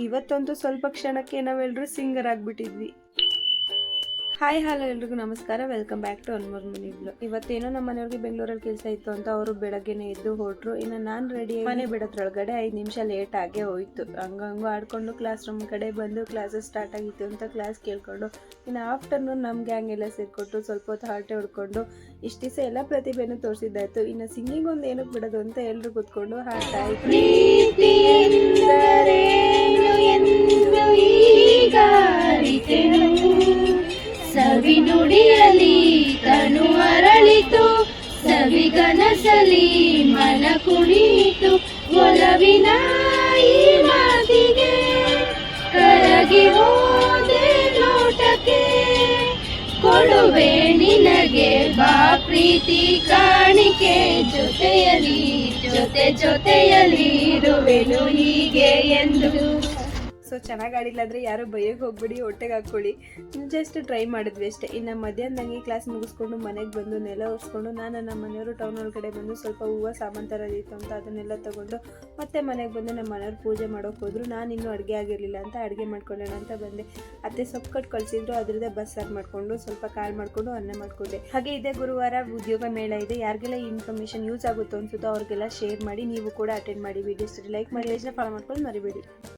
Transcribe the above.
ಇವತ್ತಂತೂ ಸ್ವಲ್ಪ ಕ್ಷಣಕ್ಕೆ ನಾವೆಲ್ಲರೂ ಸಿಂಗರ್ ಆಗಿಬಿಟ್ಟಿದ್ವಿ. ಹಾಯ್ ಹಲೋ ಎಲ್ರಿಗೂ ನಮಸ್ಕಾರ, ವೆಲ್ಕಮ್ ಬ್ಯಾಕ್ ಟು ಅನ್ಮೋರ್ ಮಿನಿ ಬ್ಲಾಗ್. ಇವತ್ತೇನೋ ನಮ್ಮ ಮನೆಯವ್ರಿಗೆ ಬೆಂಗಳೂರಲ್ಲಿ ಕೆಲಸ ಇತ್ತು ಅಂತ ಅವರು ಬೆಳಗ್ಗೆನೇ ಎದ್ದು ಹೊರಟ್ರು. ಇನ್ನು ನಾನು ರೆಡಿ ಮನೆ ಬಿಡೋದ್ರೊಳಗಡೆ 5 ನಿಮಿಷ ಲೇಟ್ ಆಗೇ ಹೋಯ್ತು. ಹಂಗಂಗೂ ಆಡ್ಕೊಂಡು ಕ್ಲಾಸ್ ರೂಮ್ ಕಡೆ ಬಂದು ಕ್ಲಾಸಸ್ ಸ್ಟಾರ್ಟ್ ಆಗಿತ್ತು ಅಂತ ಕ್ಲಾಸ್ ಕೇಳ್ಕೊಂಡು ಇನ್ನು ಆಫ್ಟರ್ನೂನ್ ನಮ್ಮ ಗ್ಯಾಂಗ್ ಎಲ್ಲ ಸೇರ್ಕೊಟ್ಟು ಸ್ವಲ್ಪ ಹೊತ್ತು ಹರಟೆ ಹೊಡ್ಕೊಂಡು ಇಷ್ಟು ದಿವಸ ಎಲ್ಲ ಪ್ರತಿಭೆನೂ ತೋರಿಸಿದ್ದಾಯ್ತು. ಇನ್ನು ಸಿಂಗಿಂಗ್ ಒಂದು ಏನಕ್ಕೆ ಬಿಡೋದು ಅಂತ ಎಲ್ಲರೂ ಕೂತ್ಕೊಂಡು ಹಾಡ್ತಾ ಇದ್ರು. ಸವಿನುಡಿಯಲಿ ತನು ಅರಳಿತು, ಸವಿಗನಸಲಿ ಮನ ಕುಣಿಯಿತು, ಒಲವಿನ ಈ ಮಾತಿಗೆ ಕರಗಿ ಹೋದೆ ನೋಟಕ್ಕೆ, ಕೊಡುವೆ ನಿನಗೆ ಬಾ ಪ್ರೀತಿ ಕಾಣಿಕೆ, ಜೊತೆಯಲಿ ಜೊತೆಯಲಿ ಇರುವೆನು ಹೀಗೆ ಎಂದು. ಸೊ ಚೆನ್ನಾಗಿ ಆಡಿಲ್ಲ ಅಂದರೆ ಯಾರು ಬೈಯೋಕೆ ಹೋಗ್ಬಿಡಿ, ಹೊಟ್ಟೆಗೆ ಹಾಕ್ಕೊಳ್ಳಿ. ಜಸ್ಟ್ ಟ್ರೈ ಮಾಡಿದ್ವಿ ಅಷ್ಟೇ. ಇನ್ನು ಮಧ್ಯಾಹ್ನದಂಗೆ ಕ್ಲಾಸ್ ಮುಗಿಸ್ಕೊಂಡು ಮನೆಗೆ ಬಂದು ನೆಲ ಒರೆಸ್ಕೊಂಡು ನಾನು ನಮ್ಮ ಮನೆಯವರು ಟೌನ್ ಒಳಗಡೆ ಬಂದು ಸ್ವಲ್ಪ ಹೂವು ಸಾಮಾನು ತರೋದಿತ್ತು ಅಂತ ಅದನ್ನೆಲ್ಲ ತೊಗೊಂಡು ಮತ್ತೆ ಮನೆಗೆ ಬಂದು ನಮ್ಮ ಮನೆಯವ್ರು ಪೂಜೆ ಮಾಡೋಕೆ ಹೋದ್ರು. ನಾನು ಇನ್ನೂ ಅಡುಗೆ ಆಗಿರಲಿಲ್ಲ ಅಂತ ಅಡುಗೆ ಮಾಡ್ಕೊಳ್ಳೋಣ ಅಂತ ಬಂದೆ. ಅತ್ತೆ ಸೊಪ್ಪು ಕಟ್ಟು ಕಳಿಸಿದ್ರು, ಅದರದ್ದೇ ಬಸ್ಸಾರು ಮಾಡಿಕೊಂಡು ಸ್ವಲ್ಪ ಕಾಳು ಮಾಡಿಕೊಂಡು ಅನ್ನ ಮಾಡಿಕೊಂಡೆ. ಹಾಗೆ ಇದೇ ಗುರುವಾರ ಉದ್ಯೋಗ ಮೇಳ ಇದೆ. ಯಾರಿಗೆಲ್ಲ ಈ ಇನ್ಫಾರ್ಮೇಷನ್ ಯೂಸ್ ಆಗುತ್ತೋ ಅನ್ಸುತ್ತೋ ಅವ್ರಿಗೆಲ್ಲ ಶೇರ್ ಮಾಡಿ. ನೀವು ಕೂಡ ಅಟೆಂಡ್ ಮಾಡಿ. ವಿಡಿಯೋಸ್ ಲೈಕ್ ಮಾಡಿ, ಫಾಲೋ ಮಾಡ್ಕೊಂಡು ಮರಿಬೇಡಿ.